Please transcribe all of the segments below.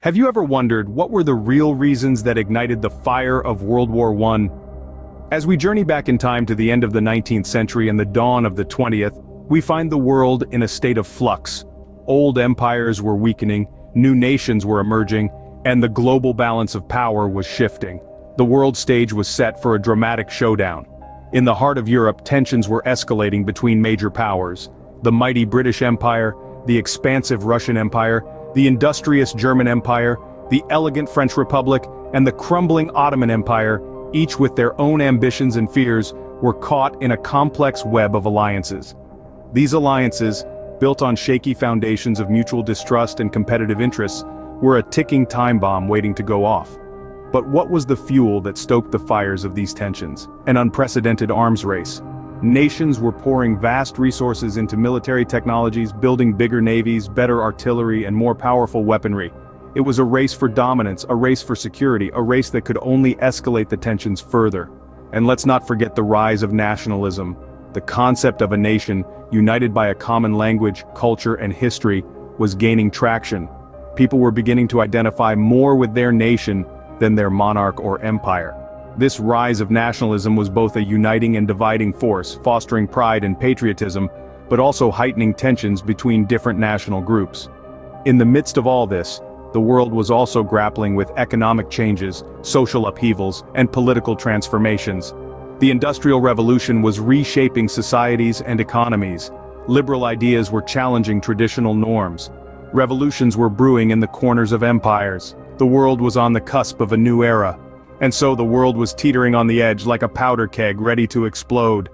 Have you ever wondered what were the real reasons that ignited the fire of World War I? As we journey back in time to the end of the 19th century and the dawn of the 20th, we find the world in a state of flux. Old empires were weakening, new nations were emerging, and the global balance of power was shifting. The world stage was set for a dramatic showdown. In the heart of Europe, tensions were escalating between major powers. The mighty British Empire, the expansive Russian Empire, the industrious German Empire, the elegant French Republic, and the crumbling Ottoman Empire, each with their own ambitions and fears, were caught in a complex web of alliances. These alliances, built on shaky foundations of mutual distrust and competitive interests, were a ticking time bomb waiting to go off. But what was the fuel that stoked the fires of these tensions? An unprecedented arms race. Nations were pouring vast resources into military technologies, building bigger navies, better artillery, and more powerful weaponry. It was a race for dominance, a race for security, a race that could only escalate the tensions further. And let's not forget the rise of nationalism. The concept of a nation, united by a common language, culture, and history, was gaining traction. People were beginning to identify more with their nation than their monarch or empire. This rise of nationalism was both a uniting and dividing force, fostering pride and patriotism, but also heightening tensions between different national groups. In the midst of all this, the world was also grappling with economic changes, social upheavals, and political transformations. The Industrial Revolution was reshaping societies and economies. Liberal ideas were challenging traditional norms. Revolutions were brewing in the corners of empires. The world was on the cusp of a new era. And so the world was teetering on the edge like a powder keg ready to explode.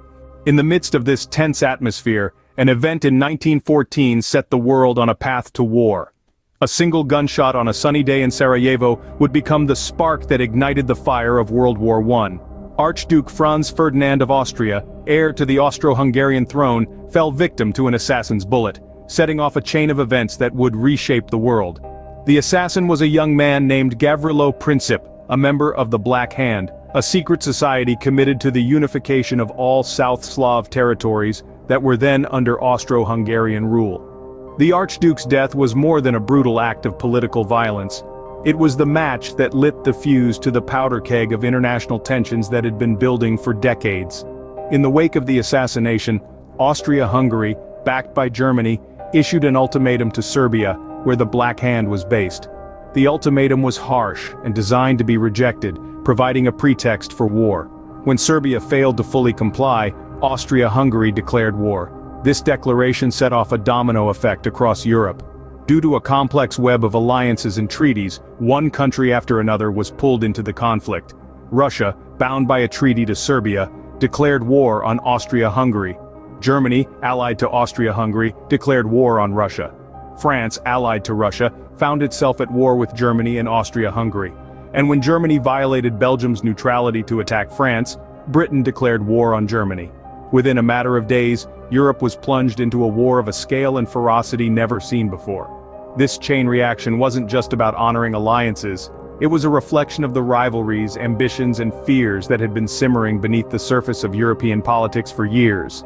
In the midst of this tense atmosphere, an event in 1914 set the world on a path to war. A single gunshot on a sunny day in Sarajevo would become the spark that ignited the fire of World War I. Archduke Franz Ferdinand of Austria, heir to the Austro-Hungarian throne, fell victim to an assassin's bullet, setting off a chain of events that would reshape the world. The assassin was a young man named Gavrilo Princip, a member of the Black Hand, a secret society committed to the unification of all South Slav territories that were then under Austro-Hungarian rule. The Archduke's death was more than a brutal act of political violence. It was the match that lit the fuse to the powder keg of international tensions that had been building for decades. In the wake of the assassination, Austria-Hungary, backed by Germany, issued an ultimatum to Serbia, where the Black Hand was based. The ultimatum was harsh and designed to be rejected, providing a pretext for war. When Serbia failed to fully comply, Austria-Hungary declared war. This declaration set off a domino effect across Europe. Due to a complex web of alliances and treaties, one country after another was pulled into the conflict. Russia, bound by a treaty to Serbia, declared war on Austria-Hungary. Germany, allied to Austria-Hungary, declared war on Russia. France, allied to Russia, found itself at war with Germany and Austria-Hungary. And when Germany violated Belgium's neutrality to attack France, Britain declared war on Germany. Within a matter of days, Europe was plunged into a war of a scale and ferocity never seen before. This chain reaction wasn't just about honoring alliances, it was a reflection of the rivalries, ambitions, and fears that had been simmering beneath the surface of European politics for years.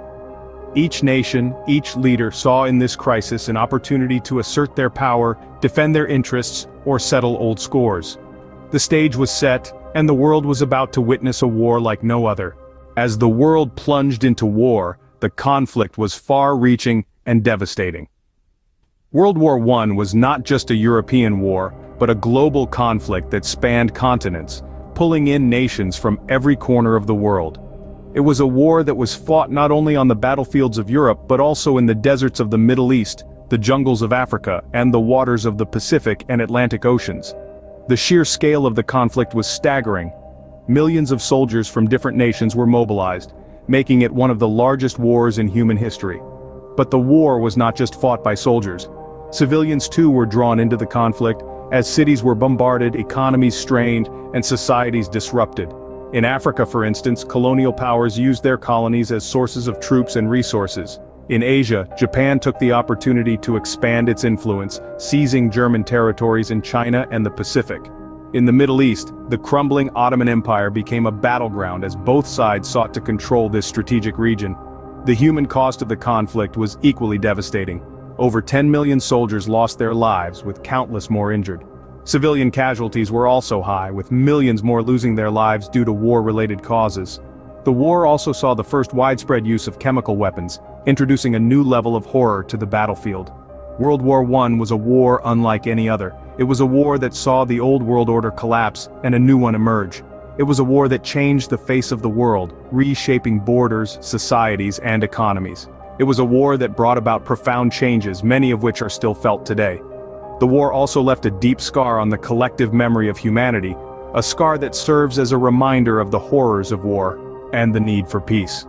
Each nation, each leader saw in this crisis an opportunity to assert their power, defend their interests, or settle old scores. The stage was set, and the world was about to witness a war like no other. As the world plunged into war, the conflict was far-reaching and devastating. World War I was not just a European war, but a global conflict that spanned continents, pulling in nations from every corner of the world. It was a war that was fought not only on the battlefields of Europe but also in the deserts of the Middle East, the jungles of Africa, and the waters of the Pacific and Atlantic Oceans. The sheer scale of the conflict was staggering. Millions of soldiers from different nations were mobilized, making it one of the largest wars in human history. But the war was not just fought by soldiers. Civilians too were drawn into the conflict, as cities were bombarded, economies strained, and societies disrupted. In Africa, for instance, colonial powers used their colonies as sources of troops and resources. In Asia, Japan took the opportunity to expand its influence, seizing German territories in China and the Pacific. In the Middle East, the crumbling Ottoman Empire became a battleground as both sides sought to control this strategic region. The human cost of the conflict was equally devastating. Over 10 million soldiers lost their lives, with countless more injured. Civilian casualties were also high, with millions more losing their lives due to war-related causes. The war also saw the first widespread use of chemical weapons, introducing a new level of horror to the battlefield. World War I was a war unlike any other. It was a war that saw the old world order collapse and a new one emerge. It was a war that changed the face of the world, reshaping borders, societies, and economies. It was a war that brought about profound changes, many of which are still felt today. The war also left a deep scar on the collective memory of humanity, a scar that serves as a reminder of the horrors of war and the need for peace.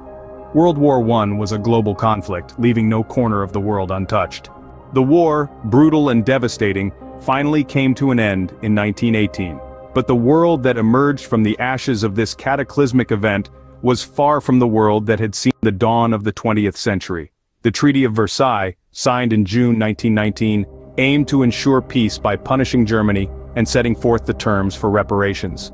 World War I was a global conflict, leaving no corner of the world untouched. The war, brutal and devastating, finally came to an end in 1918. But the world that emerged from the ashes of this cataclysmic event was far from the world that had seen the dawn of the 20th century. The Treaty of Versailles, signed in June 1919, aimed to ensure peace by punishing Germany and setting forth the terms for reparations.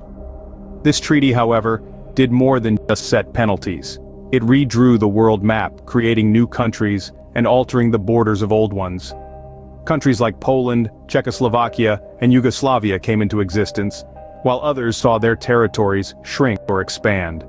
This treaty, however, did more than just set penalties. It redrew the world map, creating new countries and altering the borders of old ones. Countries like Poland, Czechoslovakia, and Yugoslavia came into existence, while others saw their territories shrink or expand.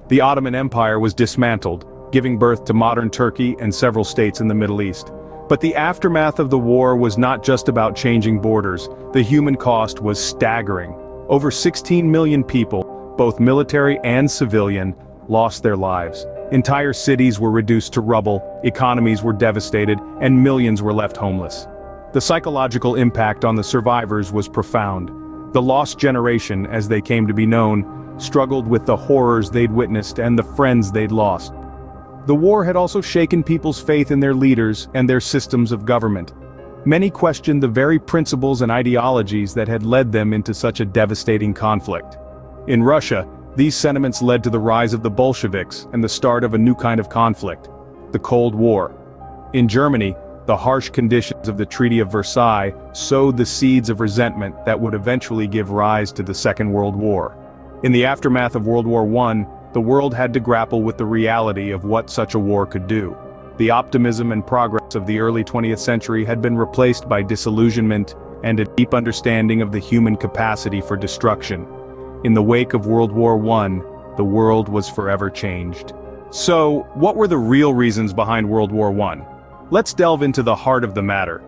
The Ottoman Empire was dismantled, giving birth to modern Turkey and several states in the Middle East. But the aftermath of the war was not just about changing borders. The human cost was staggering. Over 16 million people, both military and civilian, lost their lives. Entire cities were reduced to rubble, economies were devastated, and millions were left homeless. The psychological impact on the survivors was profound. The lost generation, as they came to be known, struggled with the horrors they'd witnessed and the friends they'd lost. The war had also shaken people's faith in their leaders and their systems of government. Many questioned the very principles and ideologies that had led them into such a devastating conflict. In Russia, these sentiments led to the rise of the Bolsheviks and the start of a new kind of conflict, the Cold War. In Germany, the harsh conditions of the Treaty of Versailles sowed the seeds of resentment that would eventually give rise to the Second World War. In the aftermath of World War I, the world had to grapple with the reality of what such a war could do. The optimism and progress of the early 20th century had been replaced by disillusionment and a deep understanding of the human capacity for destruction. In the wake of World War I, the world was forever changed. So, what were the real reasons behind World War I? Let's delve into the heart of the matter.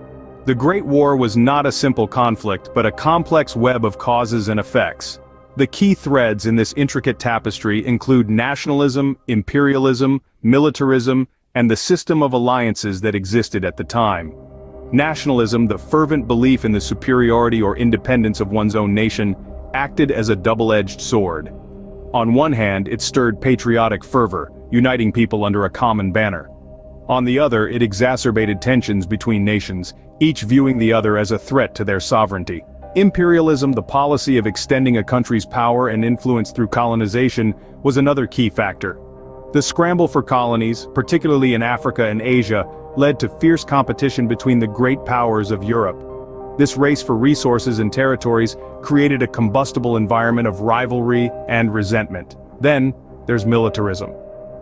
The Great War was not a simple conflict, but a complex web of causes and effects. The key threads in this intricate tapestry include nationalism, imperialism, militarism, and the system of alliances that existed at the time. Nationalism, the fervent belief in the superiority or independence of one's own nation, acted as a double-edged sword. On one hand, it stirred patriotic fervor, uniting people under a common banner. On the other, it exacerbated tensions between nations, each viewing the other as a threat to their sovereignty. Imperialism, the policy of extending a country's power and influence through colonization, was another key factor. The scramble for colonies, particularly in Africa and Asia, led to fierce competition between the great powers of Europe. This race for resources and territories created a combustible environment of rivalry and resentment. Then, there's militarism.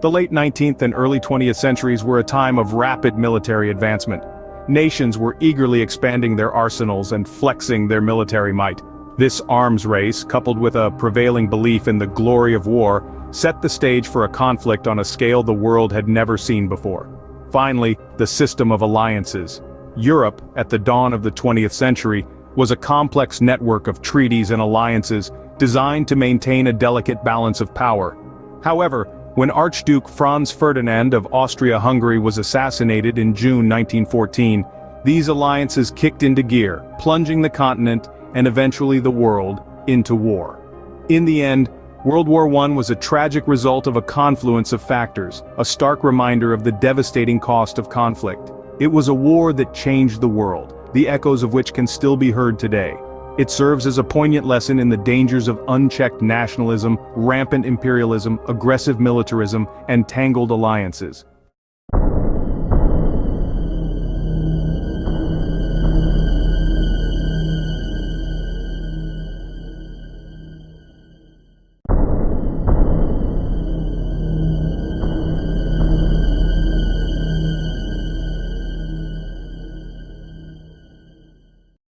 The late 19th and early 20th centuries were a time of rapid military advancement. Nations were eagerly expanding their arsenals and flexing their military might. This arms race, coupled with a prevailing belief in the glory of war, set the stage for a conflict on a scale the world had never seen before. Finally, the system of alliances. Europe, at the dawn of the 20th century, was a complex network of treaties and alliances designed to maintain a delicate balance of power. However, when Archduke Franz Ferdinand of Austria-Hungary was assassinated in June 1914, these alliances kicked into gear, plunging the continent, and eventually the world, into war. In the end, World War I was a tragic result of a confluence of factors, a stark reminder of the devastating cost of conflict. It was a war that changed the world, the echoes of which can still be heard today. It serves as a poignant lesson in the dangers of unchecked nationalism, rampant imperialism, aggressive militarism, and tangled alliances.